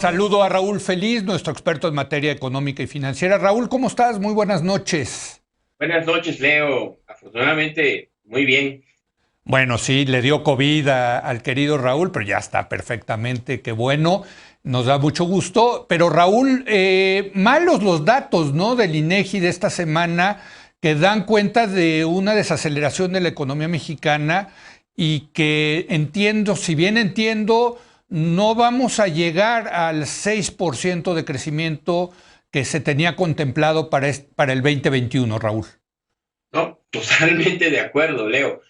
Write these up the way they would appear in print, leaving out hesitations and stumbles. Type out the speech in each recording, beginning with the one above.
Saludo a Raúl Feliz, nuestro experto en materia económica y financiera. Raúl, ¿cómo estás? Muy buenas noches. Buenas noches, Leo. Afortunadamente, muy bien. Bueno, sí, le dio COVID al querido Raúl, pero ya está perfectamente, qué bueno, nos da mucho gusto. Pero Raúl, malos los datos, ¿no? Del INEGI de esta semana que dan cuenta de una desaceleración de la economía mexicana y que entiendo, si bien entiendo, no vamos a llegar al 6% de crecimiento que se tenía contemplado para el 2021, Raúl. No, totalmente de acuerdo, Leo.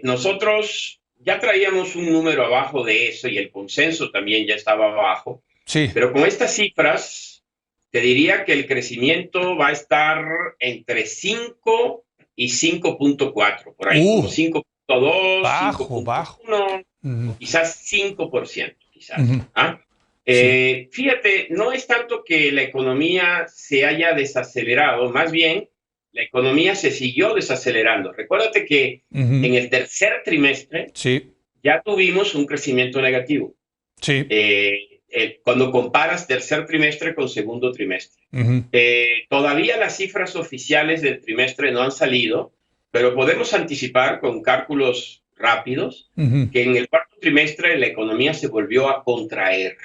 Nosotros ya traíamos un número abajo de eso y el consenso también ya estaba abajo, Sí. pero con estas cifras te diría que el crecimiento va a estar entre 5 y 5,4, por ahí, como 5,2, Bajo, bajo. 5,1 Ujú, o quizás 5%, quizás. ujú, ¿Ah? sí. Fíjate, no es tanto que la economía se haya desacelerado, más bien la economía se siguió desacelerando. Recuérdate que Ujú, en el tercer trimestre sí, ya tuvimos un crecimiento negativo. sí. Cuando comparas tercer trimestre con segundo trimestre. Ujú, Todavía las cifras oficiales del trimestre no han salido, pero podemos anticipar con cálculos rápidos ujú, que en el cuarto trimestre la economía se volvió a contraer,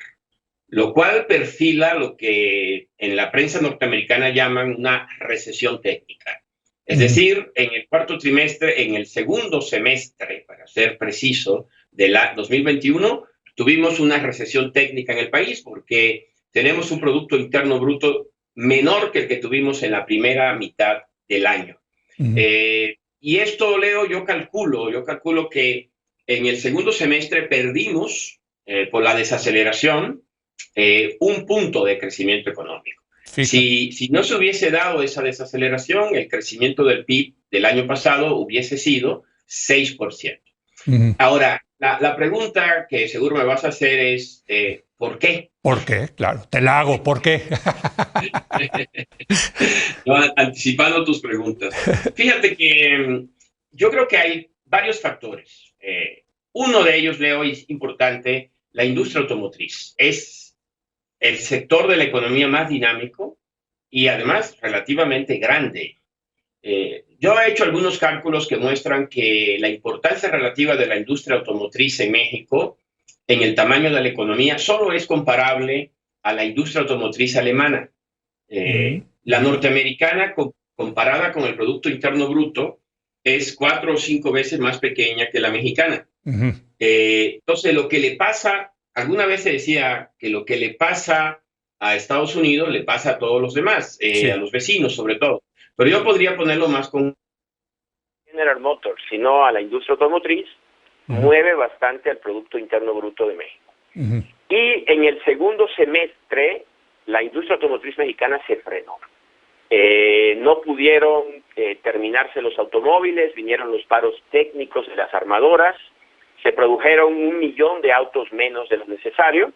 lo cual perfila lo que en la prensa norteamericana llaman una recesión técnica. Es ujú. decir, en el cuarto trimestre, en el segundo semestre, para ser preciso, de la 2021, tuvimos una recesión técnica en el país porque tenemos un Producto Interno Bruto menor que el que tuvimos en la primera mitad del año. Ujú. Y esto, Leo, yo calculo que en el segundo semestre perdimos, por la desaceleración, un punto de crecimiento económico. Fíjate. Si no se hubiese dado esa desaceleración, el crecimiento del PIB del año pasado hubiese sido 6%. Ujú. Ahora, la pregunta que seguro me vas a hacer es, ¿por qué? ¿Por qué? Claro, te la hago. ¿Por qué? No, anticipando tus preguntas. Fíjate que yo creo que hay varios factores. Uno de ellos, Leo, es importante, la industria automotriz. Es el sector de la economía más dinámico y además relativamente grande. Yo he hecho algunos cálculos que muestran que la importancia relativa de la industria automotriz en México en el tamaño de la economía solo es comparable a la industria automotriz alemana. Ujú, La ujú, norteamericana, comparada con el Producto Interno Bruto, es 4 o 5 veces más pequeña que la mexicana. ujú. Entonces, lo que le pasa, alguna vez se decía que lo que le pasa a Estados Unidos le pasa a todos los demás, a Sí. los vecinos sobre todo. Pero yo podría ponerlo más con General Motors, sino a la industria automotriz, Ujú, mueve bastante al Producto Interno Bruto de México. ujú, Y en el segundo semestre, la industria automotriz mexicana se frenó. No pudieron terminarse los automóviles, vinieron los paros técnicos de las armadoras, se produjeron 1 millón de autos menos de lo necesario.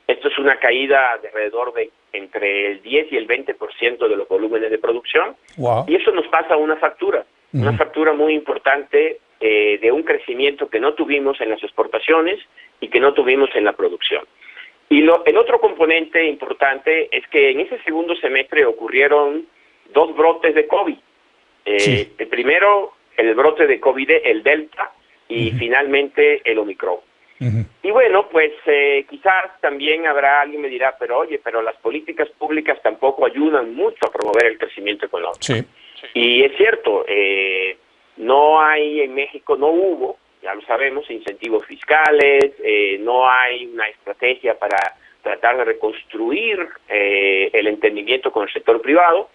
Esto es una caída de alrededor de entre el 10 y el 20% de los volúmenes de producción. wow. Y eso nos pasa una Ujú, factura muy importante de un crecimiento que no tuvimos en las exportaciones y que no tuvimos en la producción. Y el otro componente importante es que en ese segundo semestre ocurrieron 2 brotes de COVID. sí. El primero, el brote de COVID, el Delta, y Ujú, finalmente el Omicron. ujú. Y bueno, pues quizás también habrá alguien me dirá, pero oye, pero las políticas públicas tampoco ayudan mucho a promover el crecimiento económico. Sí. Y es cierto, no hay en México, no hubo, ya lo sabemos, incentivos fiscales, no hay una estrategia para tratar de reconstruir el entendimiento con el sector privado.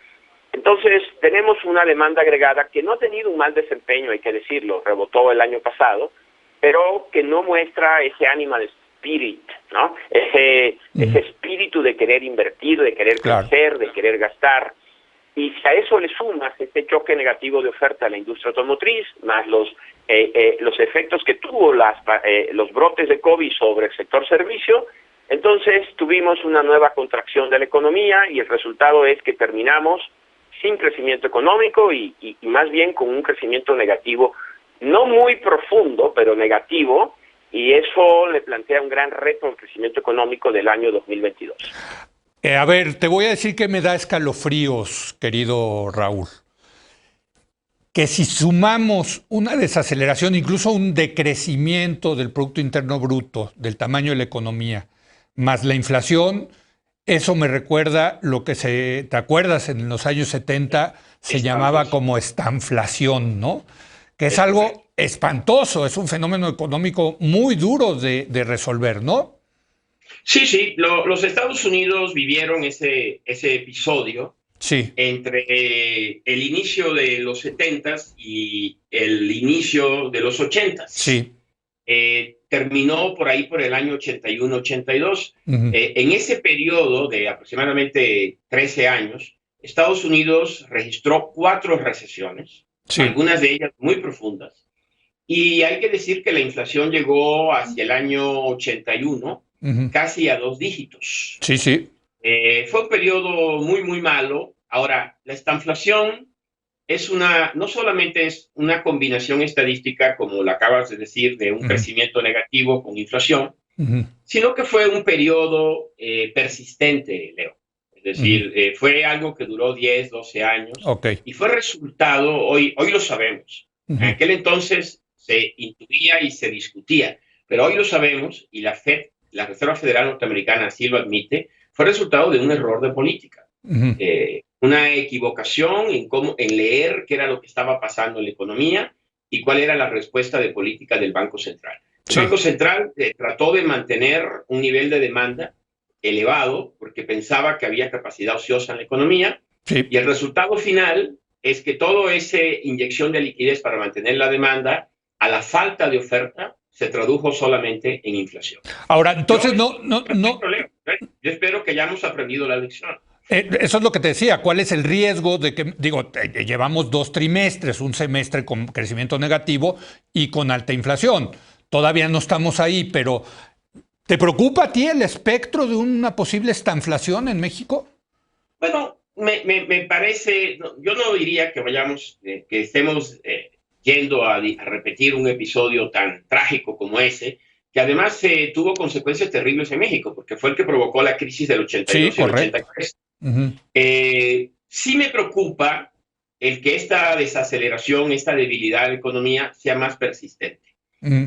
Entonces, tenemos una demanda agregada que no ha tenido un mal desempeño, hay que decirlo, rebotó el año pasado, pero que no muestra ese animal spirit, ¿no? Ese Ujú, espíritu de querer invertir, de querer claro. crecer, de querer gastar. Y si a eso le sumas este choque negativo de oferta a la industria automotriz, más los efectos que tuvo los brotes de COVID sobre el sector servicio, entonces tuvimos una nueva contracción de la economía y el resultado es que terminamos sin crecimiento económico y más bien con un crecimiento negativo, no muy profundo, pero negativo, y eso le plantea un gran reto al crecimiento económico del año 2022. A ver, te voy a decir que me da escalofríos, querido Raúl. Que si sumamos una desaceleración, incluso un decrecimiento del Producto Interno Bruto, del tamaño de la economía, más la inflación, eso me recuerda lo que ¿te acuerdas? En los años 70 se llamaba como estanflación, ¿no? Que es algo espantoso, es un fenómeno económico muy duro de resolver, ¿no? Sí, los Estados Unidos vivieron ese episodio. Sí. Entre el inicio de los 70s y el inicio de los 80s. Sí. Terminó por ahí por el año 81-82. En ese periodo de aproximadamente 13 años, Estados Unidos registró 4 recesiones, algunas de ellas muy profundas. Y hay que decir que la inflación llegó hacia el año 81 casi a 2 dígitos. Sí, sí. Fue un periodo muy, muy malo. Ahora, la estanflación no solamente es una combinación estadística, como lo acabas de decir, de un crecimiento negativo con inflación, sino que fue un periodo persistente, Leo. Es decir, fue algo que duró 10, 12 años y fue resultado, hoy lo sabemos. En aquel entonces se intuía y se discutía, pero hoy lo sabemos y la Fed, la Reserva Federal Norteamericana, así lo admite, fue resultado de un error de política, una equivocación en leer qué era lo que estaba pasando en la economía y cuál era la respuesta de política del Banco Central. El Banco Central trató de mantener un nivel de demanda elevado porque pensaba que había capacidad ociosa en la economía y el resultado final es que toda esa inyección de liquidez para mantener la demanda, a la falta de oferta, se tradujo solamente en inflación. Ahora, entonces no. Yo espero que hayamos aprendido la lección. Eso es lo que te decía. ¿Cuál es el riesgo de que, llevamos 2 trimestres, un semestre con crecimiento negativo y con alta inflación? Todavía no estamos ahí, pero ¿te preocupa a ti el espectro de una posible estanflación en México? Bueno, me parece, yo no diría que que estemos yendo a repetir un episodio tan trágico como ese, que además tuvo consecuencias terribles en México, porque fue el que provocó la crisis del 82 y el 83. Sí me preocupa el que esta desaceleración, esta debilidad de la economía sea más persistente,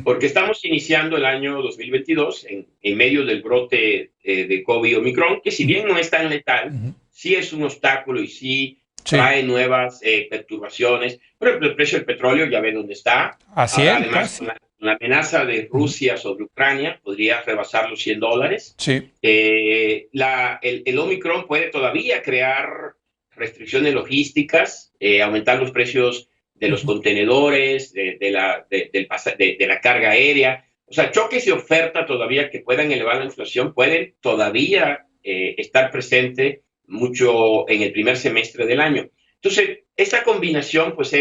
porque estamos iniciando el año 2022 en medio del brote de COVID Omicron, que si bien no es tan letal, sí es un obstáculo y sí trae nuevas perturbaciones. Por ejemplo, el precio del petróleo ya ve dónde está. Además, la amenaza de Rusia sobre Ucrania podría rebasar los $100. El Omicron puede todavía crear restricciones logísticas, aumentar los precios de los contenedores, de la carga aérea. O sea, choques de oferta todavía que puedan elevar la inflación pueden todavía estar presentes mucho en el primer semestre del año. Entonces, esta combinación pues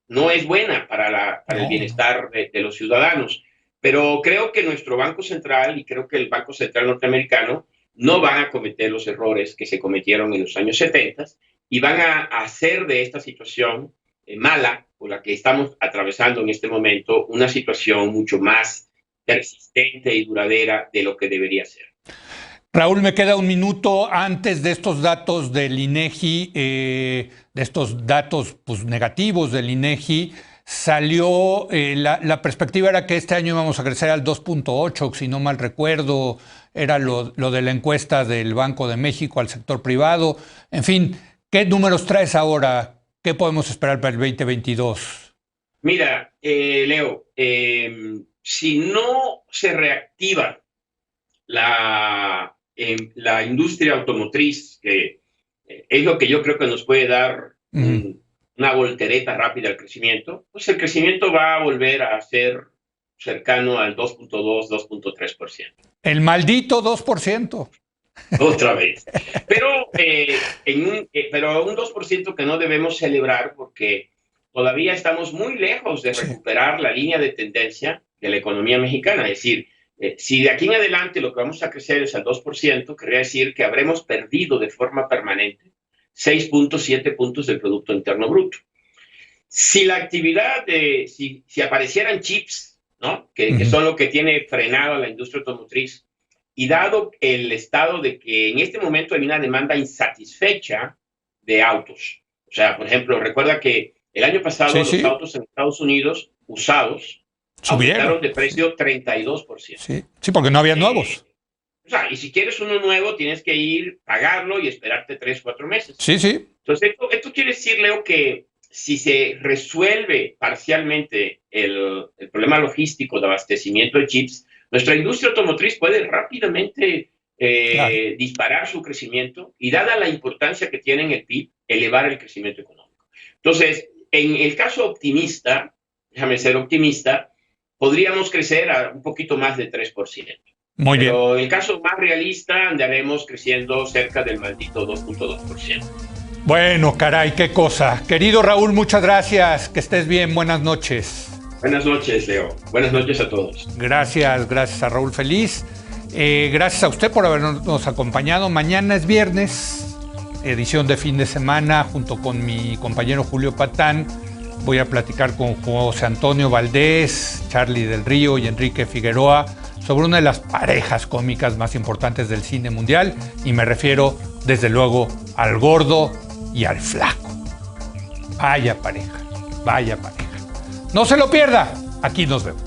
no es buena para el bienestar de los ciudadanos, pero creo que nuestro Banco Central y creo que el Banco Central norteamericano no van a cometer los errores que se cometieron en los años 70 y van a hacer de esta situación mala, por la que estamos atravesando en este momento, una situación mucho más persistente y duradera de lo que debería ser. Raúl, me queda un minuto antes de estos datos del INEGI, de estos datos pues, negativos del INEGI. Salió, la perspectiva era que este año íbamos a crecer al 2.8, si no mal recuerdo, era lo de la encuesta del Banco de México al sector privado. En fin, ¿qué números traes ahora? ¿Qué podemos esperar para el 2022? Mira, Leo, si no se reactiva la industria automotriz, que es lo que yo creo que nos puede dar una voltereta rápida al crecimiento, pues el crecimiento va a volver a ser cercano al 2.2, 2.3%. El maldito 2%. Otra vez. Pero un 2% que no debemos celebrar porque todavía estamos muy lejos de recuperar la línea de tendencia de la economía mexicana. Es decir, si de aquí en adelante lo que vamos a crecer es al 2%, querría decir que habremos perdido de forma permanente 6.7 puntos del Producto Interno Bruto. Si la actividad, si aparecieran chips, ¿no? Que son lo que tiene frenado a la industria automotriz. Y dado el estado de que en este momento hay una demanda insatisfecha de autos. O sea, por ejemplo, recuerda que el año pasado los autos en Estados Unidos usados aumentaron de precio 32%. Sí, porque no había nuevos. O sea, y si quieres uno nuevo, tienes que ir, pagarlo y esperarte 3, 4 meses. Sí. Entonces, esto quiere decir, Leo, que si se resuelve parcialmente el problema logístico de abastecimiento de chips, nuestra industria automotriz puede rápidamente disparar su crecimiento y, dada la importancia que tiene en el PIB, elevar el crecimiento económico. Entonces, en el caso optimista, déjame ser optimista, podríamos crecer a un poquito más de 3%. Muy bien. Pero en el caso más realista, andaremos creciendo cerca del maldito 2.2%. Bueno, caray, qué cosa. Querido Raúl, muchas gracias. Que estés bien. Buenas noches. Buenas noches, Leo. Buenas noches a todos. Gracias a Raúl Feliz. Gracias a usted por habernos acompañado. Mañana es viernes, edición de fin de semana, junto con mi compañero Julio Patán. Voy a platicar con José Antonio Valdés, Charlie del Río y Enrique Figueroa sobre una de las parejas cómicas más importantes del cine mundial, y me refiero, desde luego, al gordo y al flaco. Vaya pareja, vaya pareja. No se lo pierda, aquí nos vemos.